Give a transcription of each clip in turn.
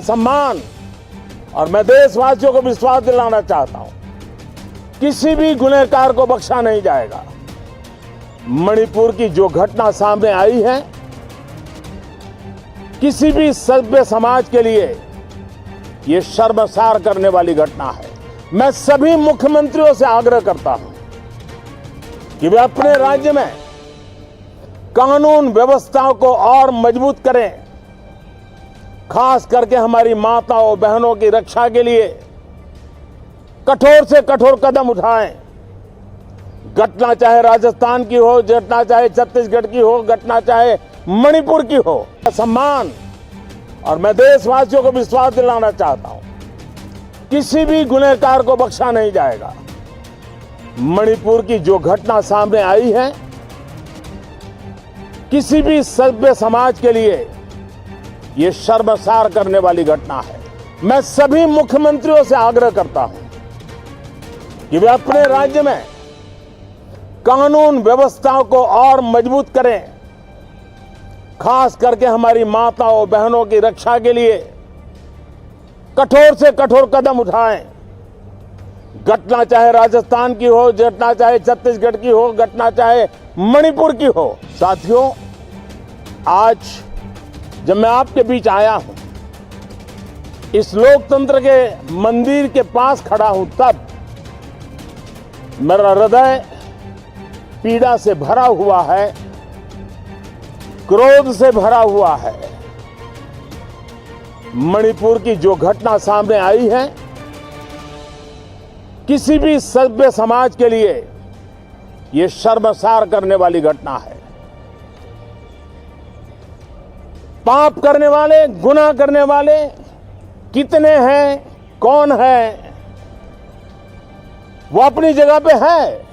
सम्मान और मैं देशवासियों को विश्वास दिलाना चाहता हूं, किसी भी गुनहगार को बख्शा नहीं जाएगा। मणिपुर की जो घटना सामने आई है, किसी भी सभ्य समाज के लिए ये शर्मसार करने वाली घटना है। मैं सभी मुख्यमंत्रियों से आग्रह करता हूं कि वे अपने राज्य में कानून व्यवस्थाओं को और मजबूत करें, खास करके हमारी माताओं बहनों की रक्षा के लिए कठोर से कठोर कदम उठाएं। घटना चाहे राजस्थान की हो, घटना चाहे छत्तीसगढ़ की हो, घटना चाहे मणिपुर की हो। सम्मान और मैं देशवासियों को विश्वास दिलाना चाहता हूं, किसी भी गुनहगार को बख्शा नहीं जाएगा। मणिपुर की जो घटना सामने आई है, किसी भी सभ्य समाज के लिए ये शर्मसार करने वाली घटना है। मैं सभी मुख्यमंत्रियों से आग्रह करता हूं कि वे अपने राज्य में कानून व्यवस्थाओं को और मजबूत करें, खास करके हमारी माताओं बहनों की रक्षा के लिए कठोर से कठोर कदम उठाएं। घटना चाहे राजस्थान की हो, घटना चाहे छत्तीसगढ़ की हो, घटना चाहे मणिपुर की हो। साथियों, आज जब मैं आपके बीच आया हूं, इस लोकतंत्र के मंदिर के पास खड़ा हूं, तब मेरा हृदय पीड़ा से भरा हुआ है, क्रोध से भरा हुआ है। मणिपुर की जो घटना सामने आई है, किसी भी सभ्य समाज के लिए यह शर्मसार करने वाली घटना है। पाप करने वाले, गुनाह करने वाले कितने हैं, कौन है, वो अपनी जगह पे है,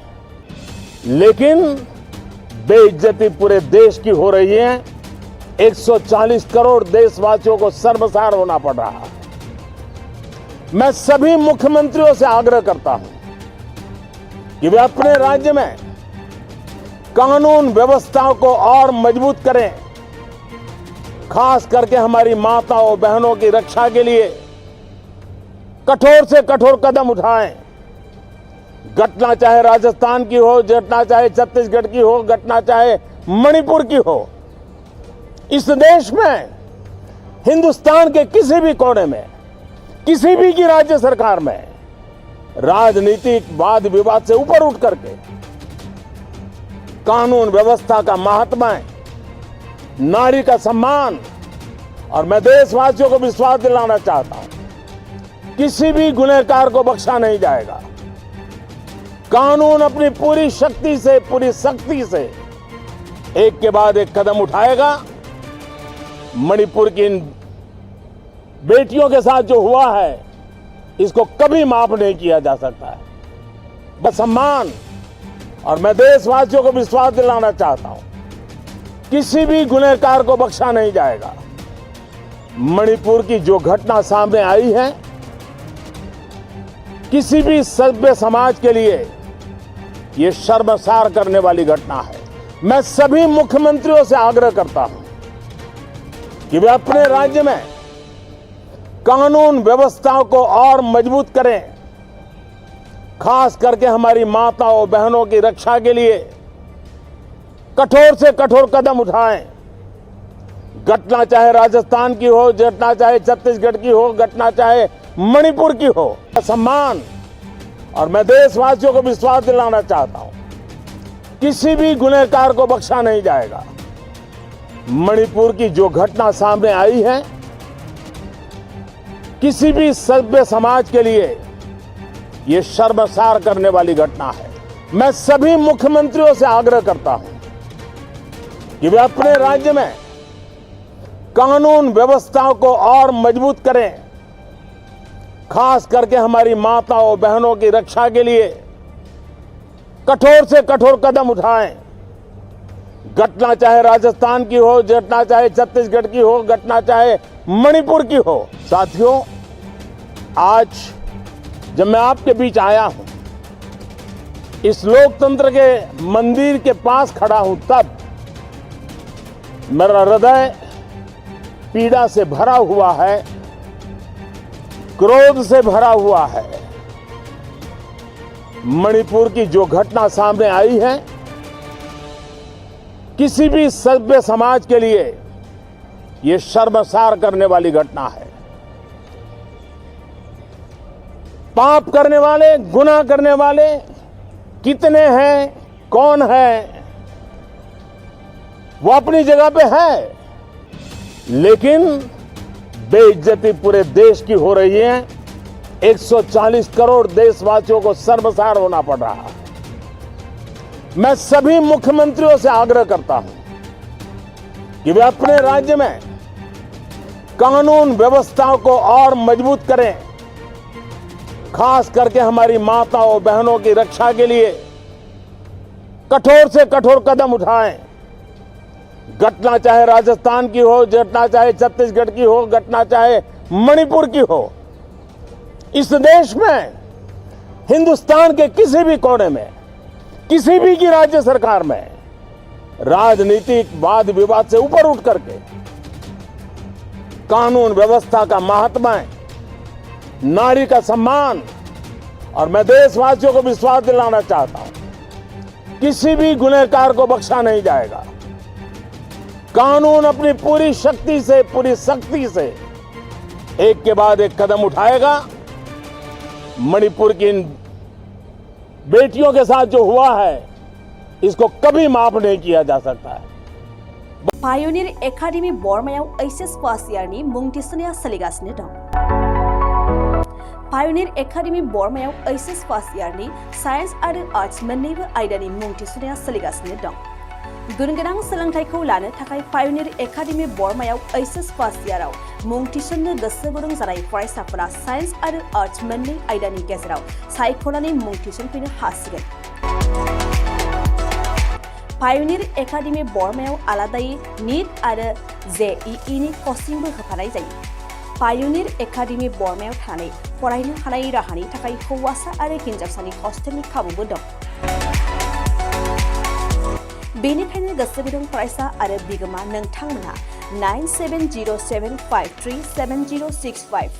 लेकिन बेइज्जती पूरे देश की हो रही है। 140 करोड़ देशवासियों को शर्मसार होना पड़ रहा है। मैं सभी मुख्यमंत्रियों से आग्रह करता हूं कि वे अपने राज्य में कानून व्यवस्थाओं को और मजबूत करें, खास करके हमारी माताओं बहनों की रक्षा के लिए कठोर से कठोर कदम उठाएं। घटना चाहे राजस्थान की हो, घटना चाहे छत्तीसगढ़ की हो, घटना चाहे मणिपुर की हो। इस देश में, हिंदुस्तान के किसी भी कोने में, किसी भी की राज्य सरकार में राजनीतिक वाद विवाद से ऊपर उठ करके कानून व्यवस्था का महात्मा है, नारी का सम्मान और मैं देशवासियों को विश्वास दिलाना चाहता हूं, किसी भी गुनहगार को बख्शा नहीं जाएगा। कानून अपनी पूरी शक्ति से, पूरी सख्ती से एक के बाद एक कदम उठाएगा। मणिपुर की इन बेटियों के साथ जो हुआ है, इसको कभी माफ नहीं किया जा सकता है। बस सम्मान और मैं देशवासियों को विश्वास दिलाना चाहता हूं, किसी भी गुनहगार को बख्शा नहीं जाएगा। मणिपुर की जो घटना सामने आई है, किसी भी सभ्य समाज के लिए यह शर्मसार करने वाली घटना है। मैं सभी मुख्यमंत्रियों से आग्रह करता हूं कि वे अपने राज्य में कानून व्यवस्थाओं को और मजबूत करें, खास करके हमारी माताओं बहनों की रक्षा के लिए कठोर से कठोर कदम उठाएं। घटना चाहे राजस्थान की हो, घटना चाहे छत्तीसगढ़ की हो, घटना चाहे मणिपुर की हो। सम्मान और मैं देशवासियों को विश्वास दिलाना चाहता हूं, किसी भी गुनहगार को बख्शा नहीं जाएगा। मणिपुर की जो घटना सामने आई है, किसी भी सभ्य समाज के लिए यह शर्मसार करने वाली घटना है। मैं सभी मुख्यमंत्रियों से आग्रह करता हूं कि वे अपने राज्य में कानून व्यवस्थाओं को और मजबूत करें, खास करके हमारी माताओं बहनों की रक्षा के लिए कठोर से कठोर कदम उठाएं। घटना चाहे राजस्थान की हो, घटना चाहे छत्तीसगढ़ की हो, घटना चाहे मणिपुर की हो। साथियों, आज जब मैं आपके बीच आया हूं, इस लोकतंत्र के मंदिर के पास खड़ा हूं, तब मेरा हृदय पीड़ा से भरा हुआ है, क्रोध से भरा हुआ है। मणिपुर की जो घटना सामने आई है, किसी भी सभ्य समाज के लिए ये शर्मसार करने वाली घटना है। पाप करने वाले, गुनाह करने वाले कितने हैं, कौन है, वो अपनी जगह पे है, लेकिन बेइज्जती पूरे देश की हो रही है। 140 करोड़ देशवासियों को शर्मसार होना पड़ रहा है। मैं सभी मुख्यमंत्रियों से आग्रह करता हूं कि वे अपने राज्य में कानून व्यवस्था को और मजबूत करें, खास करके हमारी माताओं बहनों की रक्षा के लिए कठोर से कठोर कदम उठाएं। घटना चाहे राजस्थान की हो, घटना चाहे छत्तीसगढ़ की हो, घटना चाहे मणिपुर की हो, इस देश में, हिंदुस्तान के किसी भी कोने में, किसी भी की राज्य सरकार में राजनीतिक वाद विवाद से ऊपर उठ करके कानून व्यवस्था का महात्मा, नारी का सम्मान, और मैं देशवासियों को विश्वास दिलाना चाहता हूं, किसी भी गुनहगार को बख्शा नहीं जाएगा। कानून अपनी पूरी शक्ति से, पूरी सख्ती से एक के बाद एक कदम उठाएगा। मणिपुर की इन बेटियों के साथ जो हुआ है, इसको कभी माफ नहीं किया जा सकता है। पायोनियर एकाडेमी बर्मायाव एचएस पास इयारनि मुं थिसननाया सोलिगासिनो दं। पायोनियर एकाडेमी बर्मायाव एचएस पास इयारनि साइन्स आरो आर्ट्स मोन्नैबो आयदानि मुं थिसननाया सोलिगासिनो दं। गुनगोनां सोलोंथाइखौ लानो थाखाय पायोनियर एकाडेमी बर्मायाव एचएस पास इयाराव मुं थिसननो गोसो गुदुं जानाय फरायसाफोरा साइन्स आरो आर्ट्स मोन्नै आयदानि गेजेराव सायख'नानै मुं थिसनफैनो हासिगोन। पायोनियर एकाडेमी बर्मायाव आलादायै नीट आरो जेईई नि कचिंबो होफानाय जायो। पायोनियर एकाडेमी बर्मायाव थानानै फरायनो हानाय राहानि थाखाय हौवासा आरो हिनजावसानि हस्टेलनि खाबुबो दं। बेनिखायनो गोसो गुदुं फरायसा आरो बिगोमा नोंथांमोनहा 9707537065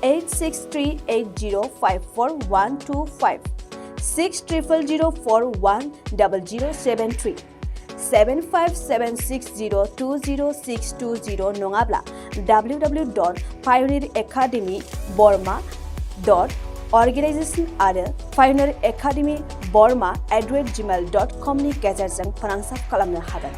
8638054125 6000410073 7576020620 नङाब्ला www.pioneeracademyburma.organization आरो pioneeracademyburma@gmail.com नि गेजेरजों फोनांजाब खालामनो हागोन।